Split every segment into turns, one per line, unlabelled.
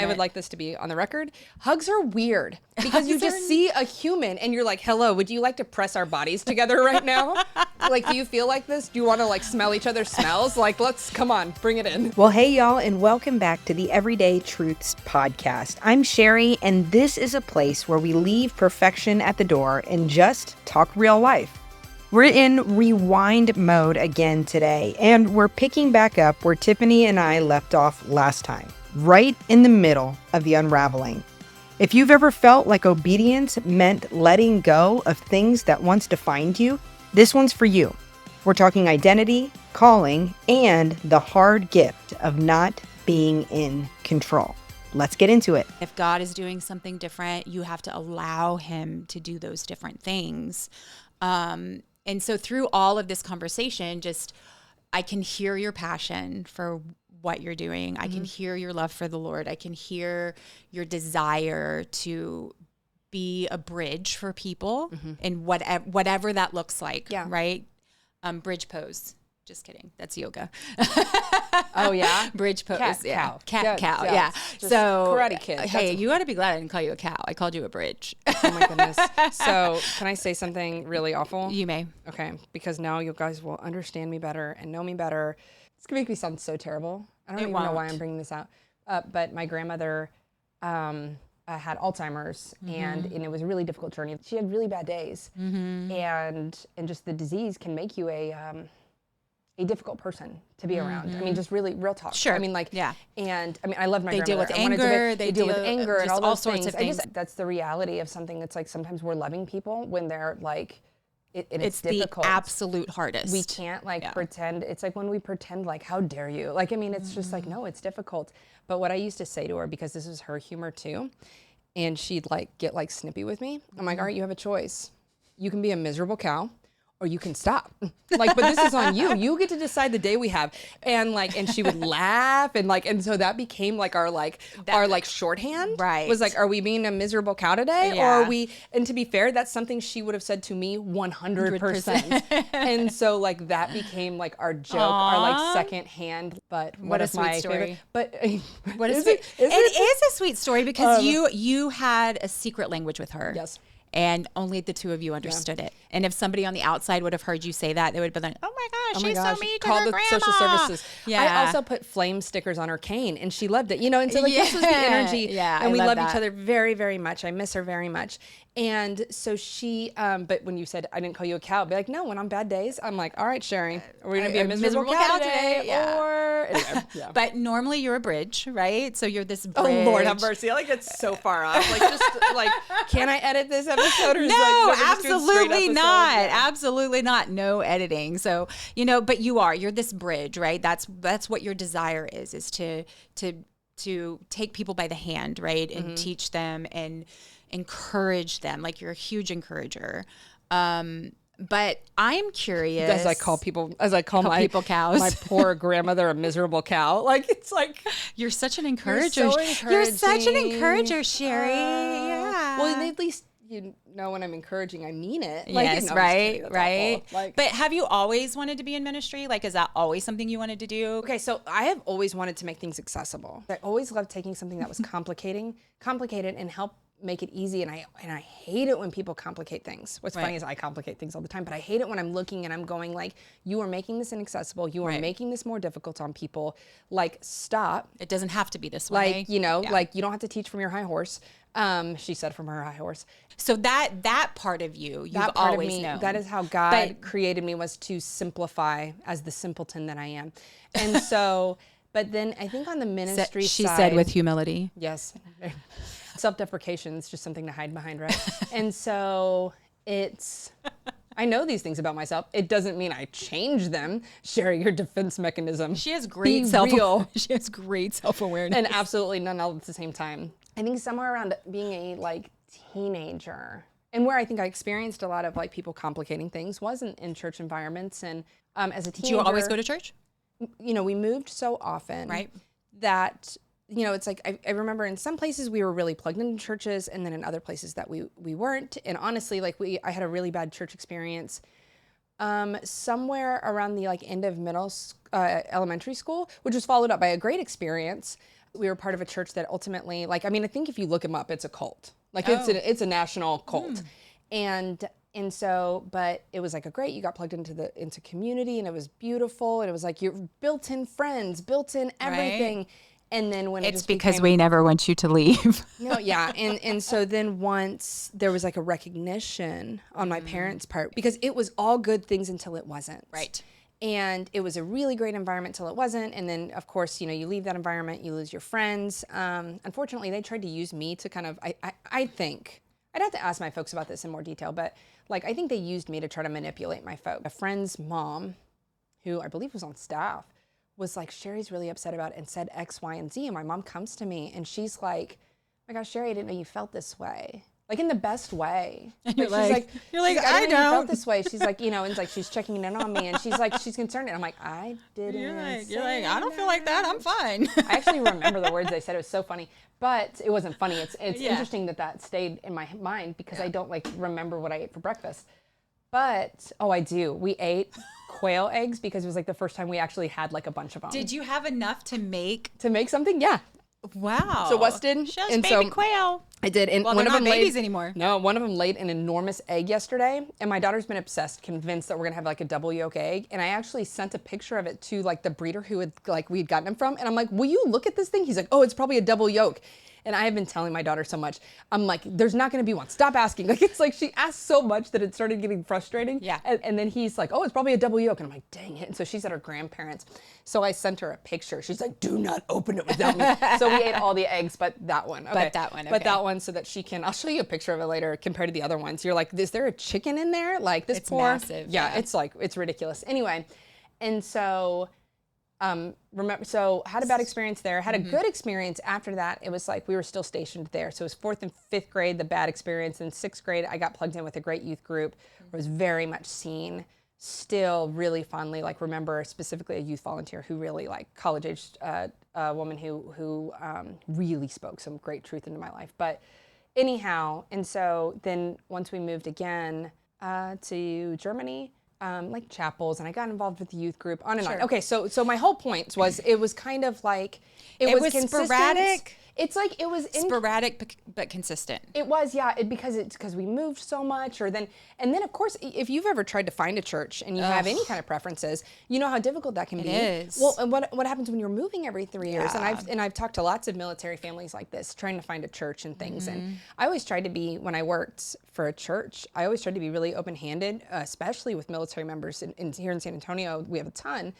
I would like this to be on the record. Hugs are weird because you just see a human and you're like, hello, would you like to press our bodies together right now? Like, do you feel like this? Do you want to like smell each other's smells? Like, come on, bring it in.
Well, hey y'all, and welcome back to the Everyday Truths podcast. I'm Sherry, and this is a place where we leave perfection at the door and just talk real life. We're in rewind mode again today, and we're picking back up where Tiffany and I left off last time, right in the middle of the unraveling. If you've ever felt like obedience meant letting go of things that once defined you, this one's for you. We're talking identity, calling, and the hard gift of not being in control. Let's get into it.
If God is doing something different, you have to allow him to do those different things. And so through all of this conversation, I can hear your passion for what you're doing. I can hear your love for the Lord. I can hear your desire to be a bridge for people in whatever that looks like, right? Bridge pose. Just kidding. That's yoga.
Oh, yeah?
Bridge pose.
Cat,
yeah.
cow.
Cow. Yeah.
So Karate Kid.
Hey, you got to be glad I didn't call you a cow. I called you a bridge.
Oh, my goodness. So can I say something really awful?
You may.
Okay. Because now you guys will understand me better and know me better. It's going to make me sound so terrible. I don't even know why I'm bringing this out. But my grandmother had Alzheimer's, and it was a really difficult journey. She had really bad days. And just the disease can make you a difficult person to be around. I mean, just really real talk.
Sure.
I mean, like,
yeah.
And I mean, I love my grandmother.
Deal with anger.
They deal with anger and all
sorts of things.
That's the reality of something that's like, sometimes we're loving people when they're like, it's difficult.
The absolute hardest.
We can't pretend. It's like when we pretend like, how dare you? Like, I mean, it's just like, no, it's difficult. But what I used to say to her, because this is her humor too, and she'd like get like snippy with me. I'm like, all right, you have a choice. You can be a miserable cow, or you can stop. Like, but this is on you. You get to decide the day we have. And she would laugh and so that became like our shorthand.
Right.
Was like, are we being a miserable cow today?
Yeah.
Or are we, and to be fair, that's something she would have said to me 100%. And so like that became like our joke, our like second hand, but
what a sweet story.
Favorite, but
what is it? It is a sweet story because you had a secret language with her.
Yes.
And only the two of you understood it. And if somebody on the outside would have heard you say that, they would have been like, oh my gosh, she's so mean to her grandma.
Call the social services.
Yeah.
I also put flame stickers on her cane and she loved it. You know, and so like this was the energy.
Yeah,
and we love each other very, very much. I miss her very much. And so she, but when you said, I didn't call you a cow, I'd be like, no, when on bad days, I'm like, all right, Sherry, we're going to be a miserable cow today.
Yeah.
Or, anyway, yeah.
But normally you're a bridge, right? So you're this bridge.
Oh, Lord have mercy. I like it's so far off. Like, just like, can I edit this episode? Or
No, absolutely not. Yeah. Absolutely not. No editing. So, but you're this bridge, right? That's what your desire is to take people by the hand, right? And teach them and encourage them. Like, you're a huge encourager. But I'm curious.
As I call my
cows.
My poor grandmother a miserable cow. Like, it's like,
you're such an encourager.
You're so
You're such an encourager, Sherry. Yeah.
Well, at least you know when I'm encouraging, I mean it.
Yes, right.
Like,
but have you always wanted to be in ministry? Like, is that always something you wanted to do?
Okay, so I have always wanted to make things accessible. I always loved taking something that was complicated and help make it easy. And I hate it when people complicate things. What's funny is I complicate things all the time, but I hate it when I'm looking and I'm going like, you are making this inaccessible. You are making this more difficult on people. Like, stop.
It doesn't have to be this way.
Like, like you don't have to teach from your high horse. She said from her high horse.
So that part of you've always known.
That is how God created me, was to simplify as the simpleton that I am. And so, but then I think on the ministry side.
She said with humility.
Yes. Self-deprecation is just something to hide behind, right? And so I know these things about myself. It doesn't mean I change them. Share your defense mechanism.
She has great She has great self-awareness.
And absolutely none all at the same time. I think somewhere around being a teenager, and where I think I experienced a lot of people complicating things, wasn't in church environments. And as a teenager,
did you always go to church?
We moved so often,
right?
That it's like I remember in some places we were really plugged into churches, and then in other places that we weren't. And honestly, I had a really bad church experience somewhere around the end of elementary school, which was followed up by a great experience We were part of a church that ultimately, like, I mean, I think if you look them up, it's a cult. Like it's a national cult. And so, but it was like you got plugged into community, and it was beautiful, and it was like your built-in friends, built-in everything.
Right.
And then when
It's because we never want you to leave.
no, yeah. And so then once there was like a recognition on my parents' part, because it was all good things until it wasn't.
Right.
And it was a really great environment till it wasn't. And then, of course, you leave that environment, you lose your friends. Unfortunately, they tried to use me to kind of, I think, I'd have to ask my folks about this in more detail, but like, I think they used me to try to manipulate my folks. A friend's mom, who I believe was on staff, was like, Sherry's really upset about it and said X, Y, and Z. And my mom comes to me and she's like, oh my gosh, Sherry, I didn't know you felt this way. Like in the best way.
And
She's like,
I
didn't know you
don't.
felt this way. She's like, and it's like, she's checking in on me and she's like, she's concerned. And I'm like, I didn't.
You're like, I don't feel like that. I'm fine.
I actually remember the words they said. It was so funny, but it wasn't funny. It's interesting that stayed in my mind because I don't like remember what I ate for breakfast. But, I do. We ate quail eggs because it was like the first time we actually had like a bunch of them.
Did you have enough to make?
To make something? Yeah.
Wow.
So Wes did.
Shows
and
baby quail.
I did. And
Well,
one
they're
of
not
them
babies
laid,
anymore.
No, one of them laid an enormous egg yesterday. And my daughter's been obsessed, convinced that we're going to have like a double yolk egg. And I actually sent a picture of it to like the breeder who we had gotten him from. And I'm like, will you look at this thing? He's like, oh, it's probably a double yolk. And I have been telling my daughter so much. I'm like, there's not going to be one. Stop asking. Like, it's like she asked so much that it started getting frustrating.
Yeah.
And then he's like, oh, it's probably a double yolk. And I'm like, dang it. And so she's at her grandparents. So I sent her a picture. She's like, do not open it without me. So we ate all the eggs, but that one. Okay.
But that one,
But
okay.
that one so that she can, I'll show you a picture of it later compared to the other ones. You're like, is there a chicken in there? Like this
It's
poor.
massive,
Yeah,
yeah.
it's ridiculous. Anyway, and so had a bad experience there, had a good experience after that. It was like we were still stationed there. So it was 4th and 5th grade, the bad experience. In 6th grade, I got plugged in with a great youth group. I was very much seen, still really fondly, like remember specifically a youth volunteer who really like college-aged woman who really spoke some great truth into my life. But anyhow, and so then once we moved again to Germany, like chapels, and I got involved with the youth group, on and on. Okay, so my whole point was it was kind of like it was consistent.
Sporadic.
It's like it was
Sporadic but consistent.
It was, yeah, because we moved so much, and then of course, if you've ever tried to find a church and you have any kind of preferences, you know how difficult that can be.
It is.
Well, and what happens when you're moving every 3 years?
Yeah.
And I've talked to lots of military families like this, trying to find a church and things. And I always tried to be, when I worked for a church, I always tried to be really open-handed, especially with military members. Here in San Antonio, we have a ton.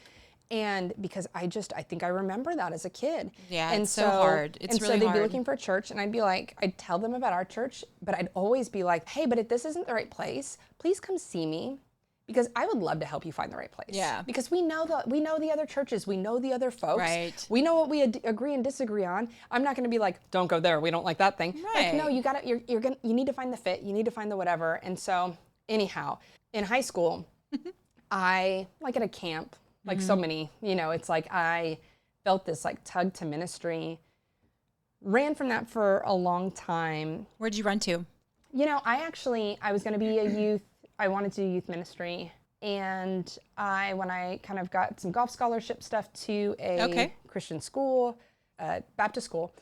And because I think I remember that as a kid.
Yeah,
and
it's so hard. It's really
so they'd
hard.
be looking for a church, and I'd be like, I'd tell them about our church, but I'd always be like, hey, but if this isn't the right place, please come see me, because I would love to help you find the right place.
Yeah.
Because we know the other churches, we know the other folks.
Right.
We know what we agree and disagree on. I'm not going to be like, don't go there, we don't like that thing.
Right.
Like, no, you need to find the fit, you need to find the whatever. And so, anyhow, in high school, I like at a camp. Like so many, it's like I felt this like tug to ministry, ran from that for a long time.
Where'd you run to?
I was going to be a youth, I wanted to do youth ministry. And when I kind of got some golf scholarship stuff to a Christian school, Baptist school,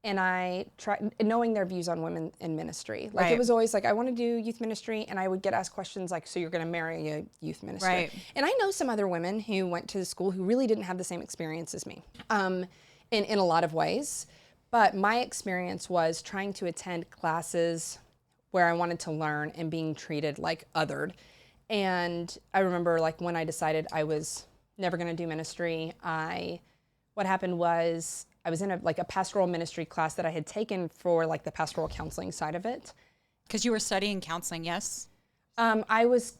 and I tried, knowing their views on women in ministry. Like,
Right.
it was always like, I want to do youth ministry, and I would get asked questions like, so you're going to marry a youth minister?
Right.
And I know some other women who went to the school who really didn't have the same experience as me, in a lot of ways. But my experience was trying to attend classes where I wanted to learn and being treated like othered. And I remember like when I decided I was never going to do ministry, what happened was I was in a pastoral ministry class that I had taken for like the pastoral counseling side of it.
Because you were studying counseling, yes?
I was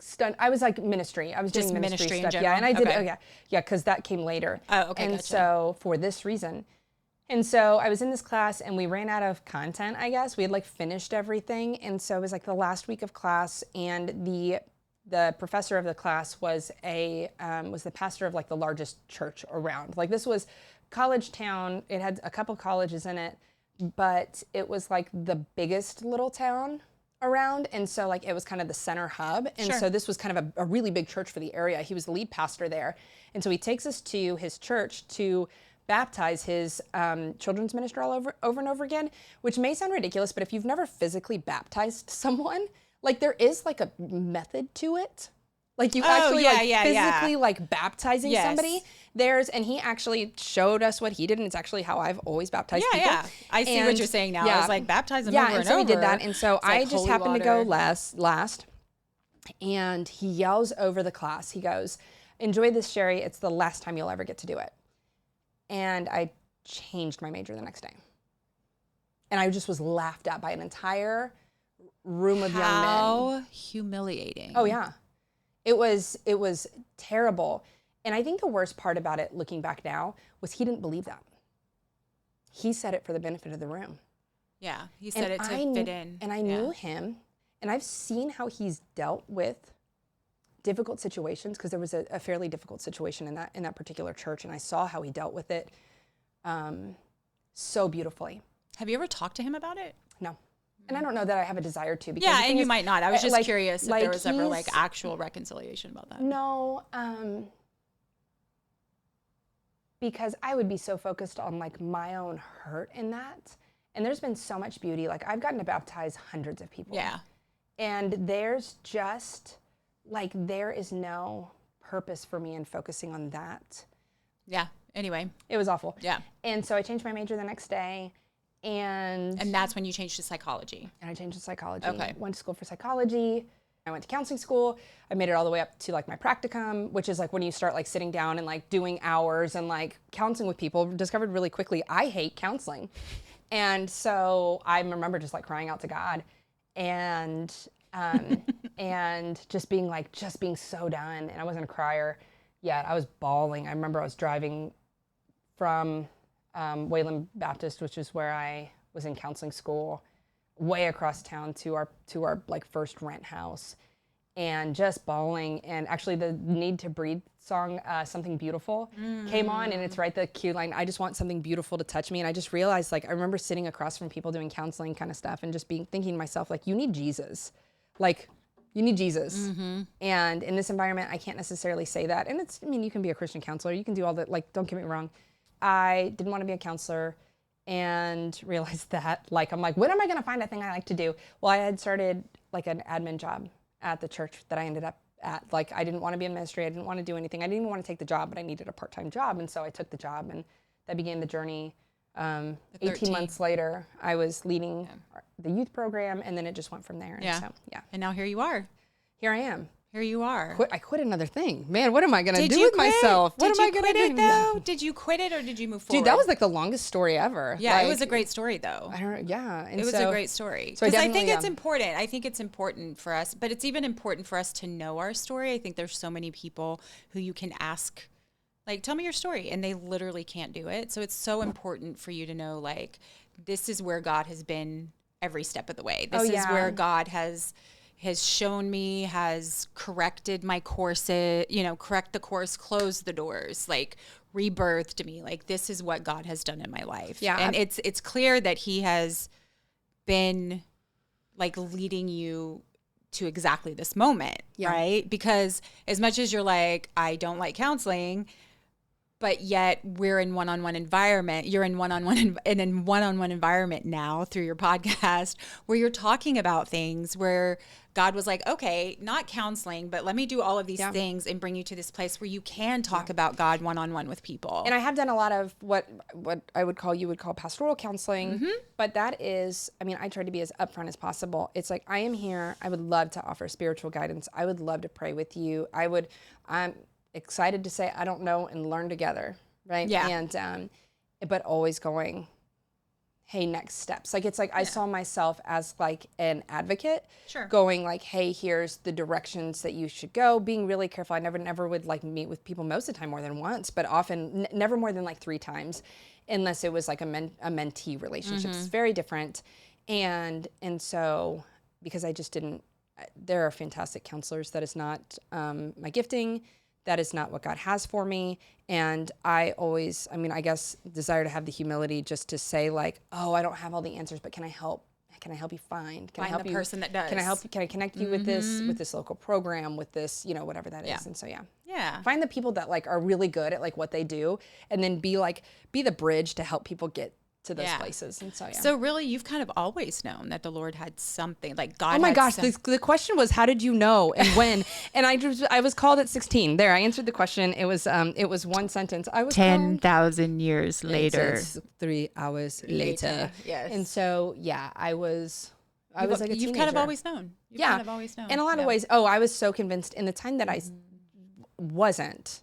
like ministry. I was
Just
doing ministry
ministry in
stuff.
general?
Yeah, and I did.
Okay.
Yeah, because that came later.
Oh, okay,
And
gotcha.
so for this reason, and so I was in this class, and we ran out of content. I guess we had like finished everything, and so it was like the last week of class, and the professor of the class was the pastor of like the largest church around. Like, this was college town. It had a couple colleges in it, but it was like the biggest little town around. And so like it was kind of the center hub. And
Sure.
so this was kind of a really big church for the area. He was the lead pastor there. And so he takes us to his church to baptize his children's minister all over and over again, which may sound ridiculous, but if you've never physically baptized someone, like there is like a method to it. Like you actually physically like baptizing somebody. And he actually showed us what he did, and it's actually how I've always baptized people.
Yeah, I see what you're saying now. I was like, baptize them over and over.
Yeah, and so we did that. And so I just happened to go last, and he yells over the class. He goes, "Enjoy this, Sherry. It's the last time you'll ever get to do it." And I changed my major the next day. And I just was laughed at by an entire room of young men.
How humiliating.
Oh, yeah. It was terrible. And I think the worst part about it, looking back now, was he didn't believe that. He said it for the benefit of the room.
Yeah, he said it to fit in.
And I knew him, and I've seen how he's dealt with difficult situations, because there was a fairly difficult situation in that particular church, and I saw how he dealt with it so beautifully.
Have you ever talked to him about it?
No. And I don't know that I have a desire to. Because
yeah, and you might not. I was just curious if there was ever like actual reconciliation about that.
No, because I would be so focused on like my own hurt in that. And there's been so much beauty. Like I've gotten to baptize hundreds of people.
Yeah.
And there's just like, there is no purpose for me in focusing on that.
Yeah. Anyway.
It was awful.
Yeah.
And so I changed my major the next day. And
that's when you changed to psychology.
And I changed to psychology.
Okay.
Went to school for psychology. I went to counseling school. I made it all the way up to like my practicum, which is like when you start like sitting down and like doing hours and like counseling with people. Discovered really quickly I hate counseling. And so I remember just like crying out to God and and just being so done. And I wasn't a crier yet. I was bawling. I remember I was driving from Wayland Baptist, which is where I was in counseling school, way across town to our like first rent house, and just bawling. And actually the Need to Breathe song, Something Beautiful, came on, and it's right the cue line, I just want something beautiful to touch me. And I just realized, like, I remember sitting across from people doing counseling kind of stuff and just thinking to myself, like, you need Jesus. Like, you need Jesus. Mm-hmm. And in this environment, I can't necessarily say that. And you can be a Christian counselor. You can do all that. Like, don't get me wrong. I didn't want to be a counselor and realized that, like, I'm like, when am I going to find a thing I like to do? Well, I had started like an admin job at the church that I ended up at. Like, I didn't want to be an administrator. I didn't want to do anything. I didn't even want to take the job, but I needed a part-time job. And so I took the job, and that began the journey. 18 months later, I was leading the youth program, and then it just went from there.
Yeah.
And so, yeah.
And now here you are.
Here I am.
Here you are.
I quit another thing. Man, what am I going to do with myself? What am I going to do?
Did you quit it though? Did you quit it or did you move forward?
Dude, that was like the longest story ever.
Yeah,
like,
it was a great story though.
I don't know. Yeah. And
it was a great story.
So
I think it's important. I think it's important for us, but it's even important for us to know our story. I think there's so many people who you can ask, like, tell me your story, and they literally can't do it. So it's so important for you to know, like, this is where God has been every step of the way. This is where God has shown me, has corrected my courses, correct the course, closed the doors, like rebirthed me. Like, this is what God has done in my life.
Yeah.
And it's clear that he has been like leading you to exactly this moment, right? Because as much as you're like, I don't like counseling, but yet we're in one-on-one environment. You're in one-on-one environment now through your podcast where you're talking about things where God was like, okay, not counseling, but let me do all of these things and bring you to this place where you can talk about God one-on-one with people.
And I have done a lot of what you would call pastoral counseling, but that is, I try to be as upfront as possible. It's like, I am here. I would love to offer spiritual guidance. I would love to pray with you. I'm excited to say I don't know and learn together, right?
Yeah.
And but always going, hey, next steps. Like, it's like I saw myself as like an advocate, going like, hey, here's the directions that you should go, being really careful. I never would like meet with people most of the time more than once, but often never more than like 3 times, unless it was like a mentee relationship. It's very different. And so because I just didn't, there are fantastic counselors. That is not my gifting. That is not what God has for me. And I always, I guess, desire to have the humility just to say like, oh, I don't have all the answers, but can I help can I help you find? Can I
Find
help
the
you?
person that does.
Can I help you? Can I connect you with this local program, with this, you know, whatever that is? And so,
Yeah.
find the people that like are really good at like what they do, and then be the bridge to help people get to those places. And so,
So really, you've kind of always known that the Lord had something, like God.
Oh my gosh, the question was, how did you know and when? And I was called at 16. There, I answered the question. It was one sentence. I was
10,000 years later.
It's 3 hours later.
Yes.
And so, I was like a teenager.
You've kind of always known. You've kind of always known.
In a lot of ways. Oh, I was so convinced in the time that I wasn't.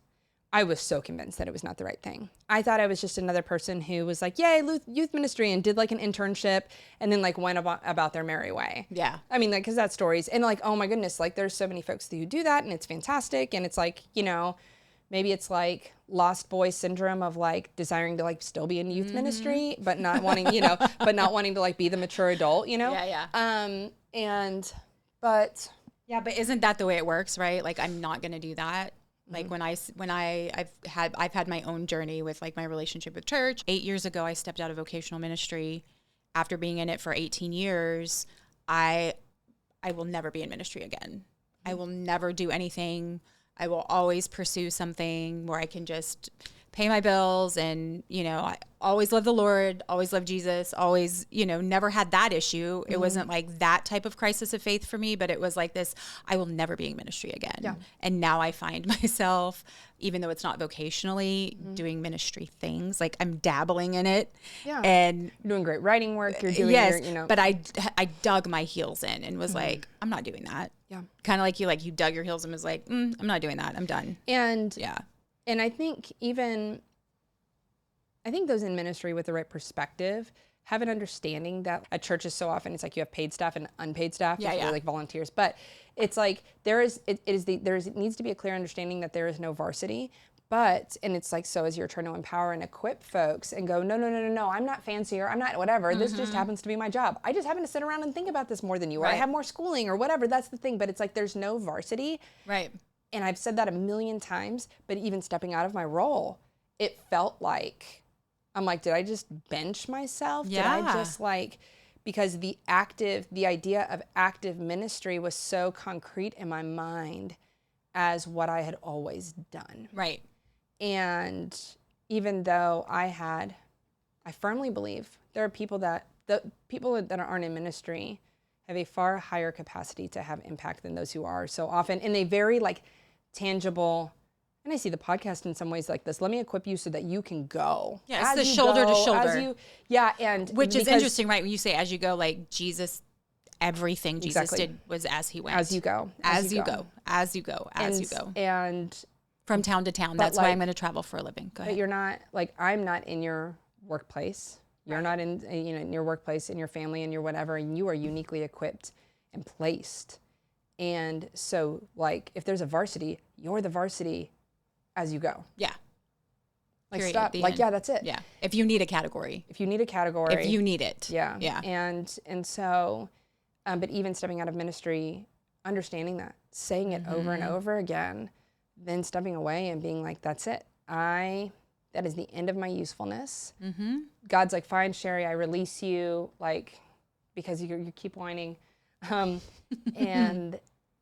I was so convinced that it was not the right thing. I thought I was just another person who was like, yay, youth ministry, and did like an internship, and then like went about their merry way.
Yeah.
I mean, like, because that's stories. And like, oh my goodness, like there's so many folks who do that, and it's fantastic. And it's like, you know, maybe it's like lost boy syndrome of like desiring to like still be in youth ministry, but not wanting, you know, but not wanting to like be the mature adult, you know?
Yeah.
But
isn't that the way it works, right? Like, I'm not going to do that. Like I've had my own journey with like my relationship with church. 8 years ago, I stepped out of vocational ministry after being in it for 18 years. I will never be in ministry again. I will never do anything. I will always pursue something where I can just pay my bills and, you know, I always love the Lord, always love Jesus, always, you know, never had that issue. It wasn't like that type of crisis of faith for me, but it was like this, I will never be in ministry again. Yeah. And now I find myself, even though it's not vocationally, doing ministry things, like I'm dabbling in it.
Yeah.
And
you're doing great writing work. You're doing
yes,
your, you know.
but I dug my heels in and was like, I'm not doing that.
Yeah.
Kind of like you dug your heels and was like, I'm not doing that. I'm done.
And I think those in ministry with the right perspective have an understanding that at churches so often it's like you have paid staff and unpaid staff, which are like volunteers. But it's like there needs to be a clear understanding that there is no varsity. And it's like, so as you're trying to empower and equip folks and go, no, I'm not fancier, I'm not whatever. This just happens to be my job. I just happen to sit around and think about this more than you, or I have more schooling or whatever. That's the thing. But it's like there's no varsity.
Right.
And I've said that a million times, but even stepping out of my role, it felt like, I'm like, did I just bench myself?
Yeah.
Did I just like, because the idea of active ministry was so concrete in my mind as what I had always done.
Right.
And even though I firmly believe there are people that aren't in ministry have a far higher capacity to have impact than those who are so often in a very like tangible, and I see the podcast in some ways like this. Let me equip you so that you can go.
Yeah, it's the shoulder to shoulder.
And
which is interesting, right? When you say as you go, like Jesus, everything Jesus did was as he went.
As you go.
As you go. As you go. As you go.
And
from town to town. That's why I'm going to travel for a living. Go ahead.
But you're not, like, I'm not in your workplace. You're not in, in your workplace, in your family, in your whatever, and you are uniquely equipped and placed. And so, like, if there's a varsity, you're the varsity as you go.
Yeah.
Like, stop. Like, yeah, that's it.
Yeah. If you need a category.
If you need a category.
If you need it.
Yeah.
Yeah.
And so, but even stepping out of ministry, understanding that, saying it over and over again, then stepping away and being like, that's it. That is the end of my usefulness. Mm-hmm. God's like, fine, Sherry, I release you, like, because you keep whining.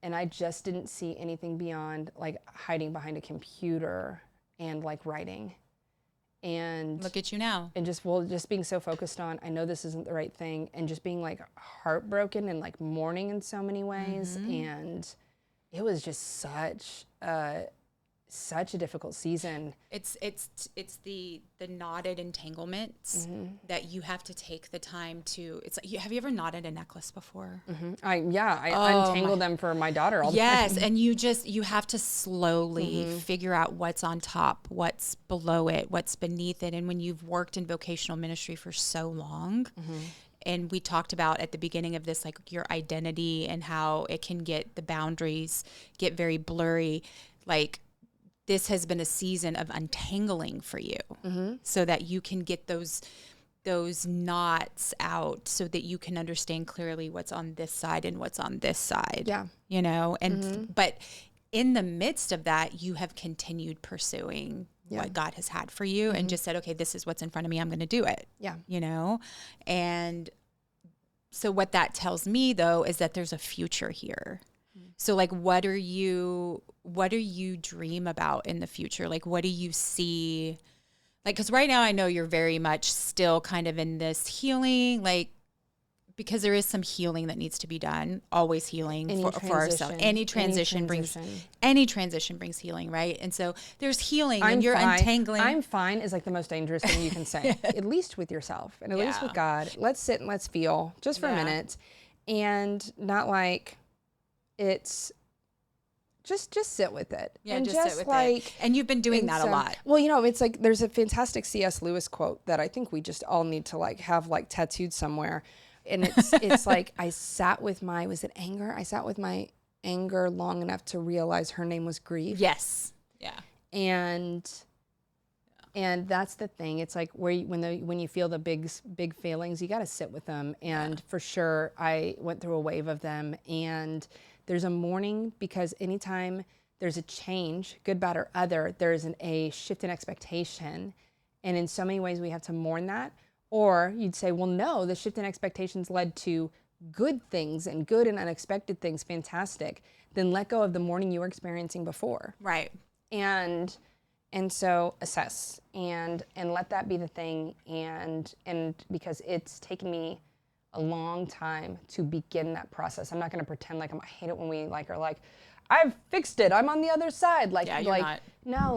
And I just didn't see anything beyond like hiding behind a computer and like writing. And
look at you now. And
just being so focused on, I know this isn't the right thing, and just being like heartbroken and like mourning in so many ways. And it was just such a difficult season.
It's the knotted entanglements that you have to take the time to. It's like, have you ever knotted a necklace before?
I untangle them for my daughter all the time.
Yes, and you have to slowly figure out what's on top, what's below it, what's beneath it. And when you've worked in vocational ministry for so long, and we talked about at the beginning of this, like your identity and how it can the boundaries get very blurry, like. This has been a season of untangling for you so that you can get those knots out so that you can understand clearly what's on this side and what's on this side.
Yeah.
You know, and but in the midst of that, you have continued pursuing what God has had for you and just said, okay, this is what's in front of me. I'm going to do it.
Yeah.
You know, and So what that tells me though is that there's a future here. So like, what do you dream about in the future? Like, what do you see? Like, because right now I know you're very much still kind of in this healing, like, because there is some healing that needs to be done, always healing for ourselves. Any transition brings healing, right? And so there's healing and you're untangling.
I'm fine is like the most dangerous thing you can say, at least with yourself and at least with God. Let's sit and let's feel just for a minute, and not like it's just sit with it.
Yeah,
and
just sit with
like,
it. And you've been doing that a lot.
Well, you know, it's like there's a fantastic C.S. Lewis quote that I think we just all need to like have like tattooed somewhere. And it's like, I sat with my anger long enough to realize her name was grief.
Yes. Yeah.
And that's the thing. It's like when you feel the big feelings, you got to sit with them. And for sure, I went through a wave of them. And there's a mourning, because anytime there's a change, good, bad, or other, there's a shift in expectation. And in so many ways, we have to mourn that. Or you'd say, well, no, the shift in expectations led to good things and good and unexpected things, fantastic. Then let go of the mourning you were experiencing before.
Right.
And so assess and let that be the thing. And because it's taken me a long time to begin that process. I'm not going to pretend like I hate it when we like are like, I've fixed it, I'm on the other side. Like,
you're not.
No,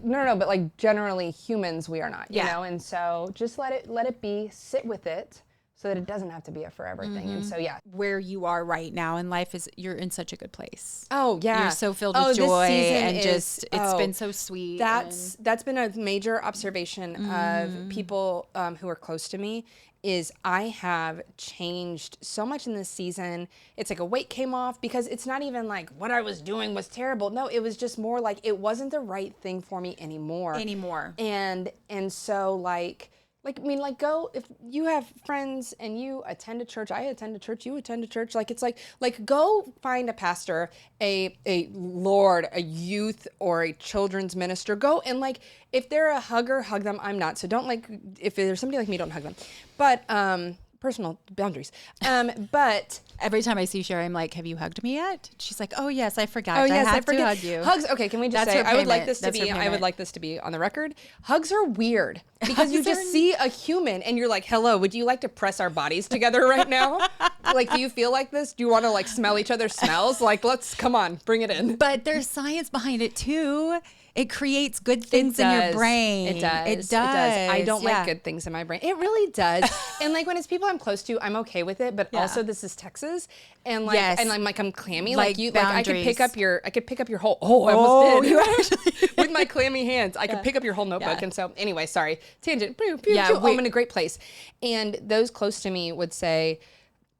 no, but like generally humans, we are not, you know? And so just let it be, sit with it so that it doesn't have to be a forever thing. And so,
Where you are right now in life is you're in such a good place.
Oh yeah.
You're so filled with joy and it's been so sweet.
That's been a major observation of people who are close to me. Is I have changed so much in this season. It's like a weight came off, because it's not even like what I was doing was terrible. No, it was just more like it wasn't the right thing for me anymore. And so go, if you have friends and you attend a church, I attend a church, you attend a church, like it's like go find a pastor, a Lord, a youth, or a children's minister. Go and like, if they're a hugger, hug them. I'm not. So don't like, if there's somebody like me, don't hug them. But personal boundaries. But
every time I see Sherry, I'm like, have you hugged me yet? She's like, oh yes, I forgot.
Oh yes,
I
forget
to hug you.
Hugs. Okay, can we just say I would like this to be on the record. Hugs are weird because you just see a human and you're like, hello, would you like to press our bodies together right now? Like, do you feel like this? Do you want to like smell each other's smells? Like, come on, bring it in.
But there's science behind it too. It creates good things in your brain.
It does. I don't like good things in my brain. It really does. And like when it's people I'm close to, I'm okay with it. But also this is Texas, and like and I'm clammy. Like you, like I could pick up your whole. Oh, I almost did. You actually with my clammy hands, I could pick up your whole notebook. And so anyway, sorry, tangent. I'm in a great place. And those close to me would say,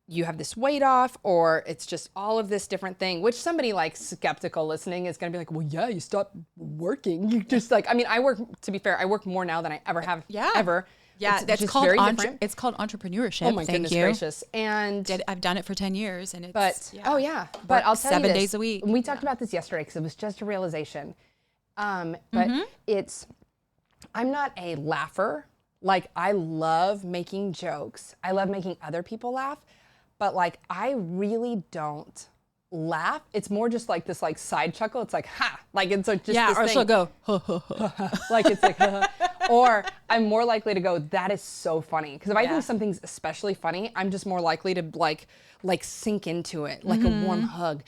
you have this weight off, or it's just all of this different thing, which somebody like skeptical listening is going to be like, well, yeah, you stopped working. You just like, I mean, to be fair, I work more now than I ever have ever.
Yeah,
that's called
it's called entrepreneurship.
Oh my goodness gracious. And
I've done it for 10 years and it's,
but I'll tell you
7 days a week.
We talked about this yesterday because it was just a realization. But I'm not a laugher. Like I love making jokes. I love making other people laugh. But like, I really don't laugh. It's more just like this like side chuckle. It's like, ha, like it's like just this
or
thing.
she'll go, ha, ha, ha.
Like it's like, or I'm more likely to go, that is so funny. Because if I think something's especially funny, I'm just more likely to like sink into it, like a warm hug.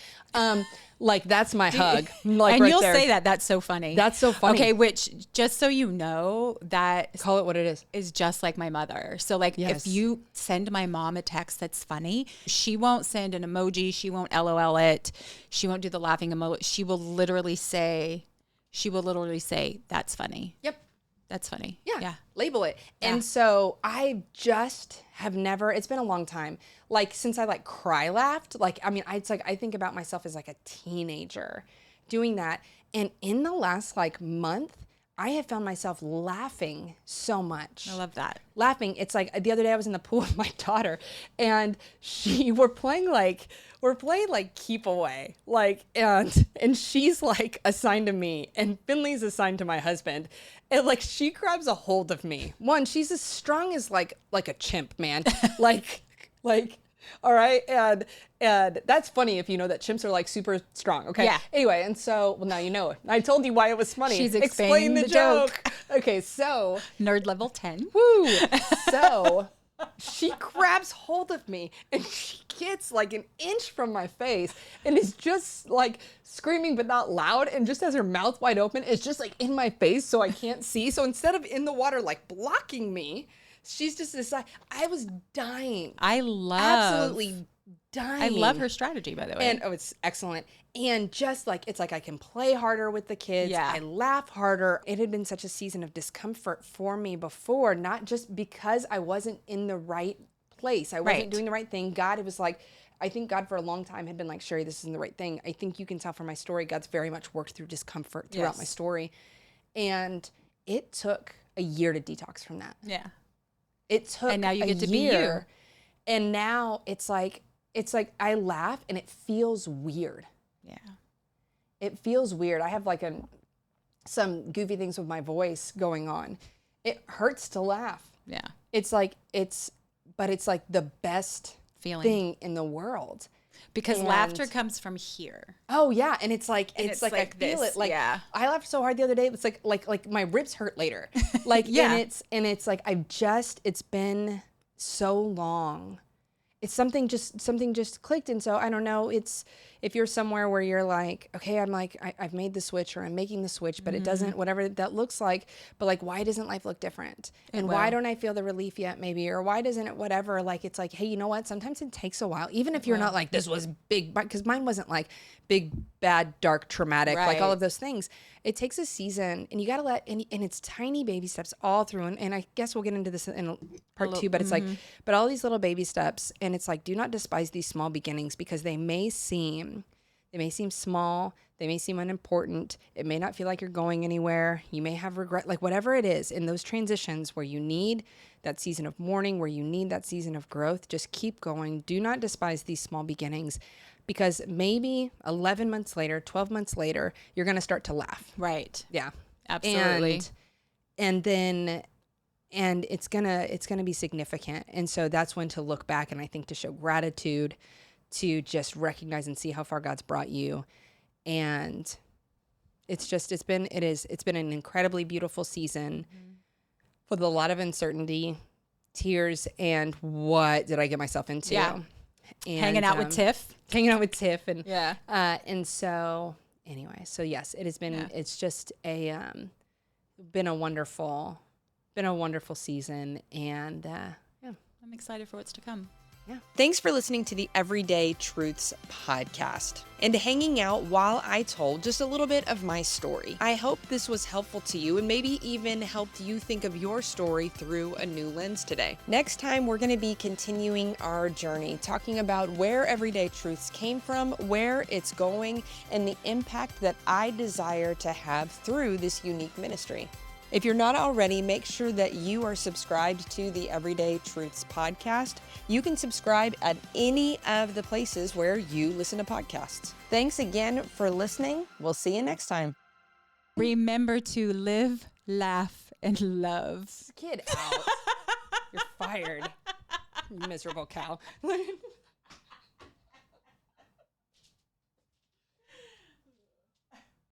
Like that's my hug. Like
and
right
you'll
there.
say that's so funny.
That's so funny.
Okay, which just so you know, that
call it what it
is just like my mother. So like if you send my mom a text that's funny, she won't send an emoji, she won't LOL it, she won't do the laughing emoji. She will literally say, that's funny.
Yep.
That's funny.
Yeah. Label it. Yeah. And so I just have never, it's been a long time, like since I like cry laughed, like, I mean, I think about myself as like a teenager doing that. And in the last like month, I have found myself laughing so much.
I love that.
Laughing. It's like the other day I was in the pool with my daughter and we're playing like keep away. Like, and she's like assigned to me and Finley's assigned to my husband. And like, she grabs a hold of me. One, she's as strong as like a chimp, man. like All right. And that's funny if you know that chimps are like super strong. Okay.
Yeah.
Anyway, and so, well, now you know it. I told you why it was funny.
She's
Explain
explaining
the
the
joke. Okay. So,
Nerd level 10.
woo. So she grabs hold of me and she gets like an inch from my face and is just like screaming, but not loud. And just has her mouth wide open, it's just like in my face so I can't see. So instead of in the water, like blocking me, she's just this, I was dying. Absolutely dying.
I love her strategy, by the way.
And it's excellent. And just like, it's like I can play harder with the kids.
Yeah.
I laugh harder. It had been such a season of discomfort for me before, not just because I wasn't in the right place. I wasn't doing the right thing. God, it was like, I think God for a long time had been like, Sherry, this isn't the right thing. I think you can tell from my story, God's very much worked through discomfort throughout my story. And it took a year to detox from that.
Yeah.
It took
And now you get to
year,
be you.
And now it's like I laugh and it feels weird.
Yeah.
It feels weird. I have like some goofy things with my voice going on. It hurts to laugh.
Yeah.
It's like but it's like the best
Feeling.
thing in the world.
Because
And-
laughter comes from here.
Oh yeah, and it's like
And it's
I
like
feel
this,
it. Like
yeah.
I laughed so hard the other day. It's like my ribs hurt later. Like
Yeah.
and it's like it's been so long. It's something just clicked, and so I don't know. It's if you're somewhere where you're like, okay, I'm like I've made the switch or I'm making the switch, but it doesn't, whatever that looks like. But like, why doesn't life look different? And why don't I feel the relief yet, maybe, or why doesn't it, whatever? Like it's like, hey, you know what? Sometimes it takes a while, even if you're not like this was big, because mine wasn't like big, bad, dark, traumatic, like all
Right.
of those things. It takes a season, and you got to and it's tiny baby steps all through. And I guess we'll get into this in part two, but it's like, but all these little baby steps, and it's like, do not despise these small beginnings because they may seem small. They may seem unimportant. It may not feel like you're going anywhere. You may have regret, like whatever it is in those transitions where you need that season of mourning, where you need that season of growth. Just keep going. Do not despise these small beginnings. Because maybe 11 months later, 12 months later, you're going to start to laugh.
Right.
Yeah.
Absolutely.
And then it's going to be significant. And so that's when to look back, and I think to show gratitude, to just recognize and see how far God's brought you. And it's been an incredibly beautiful season with a lot of uncertainty, tears, and what did I get myself into?
Yeah.
And,
Hanging out with Tiff.
and
Yeah.
and so anyway, so yes, it has been it's just been a wonderful season, and yeah.
I'm excited for what's to come.
Yeah.
Thanks for listening to the Everyday Truths podcast and hanging out while I told just a little bit of my story. I hope this was helpful to you and maybe even helped you think of your story through a new lens today. Next time, we're going to be continuing our journey, talking about where Everyday Truths came from, where it's going, and the impact that I desire to have through this unique ministry. If you're not already, make sure that you are subscribed to the Everyday Truths podcast. You can subscribe at any of the places where you listen to podcasts. Thanks again for listening. We'll see you next time.
Remember to live, laugh, and love.
Get out. You're fired. You miserable cow.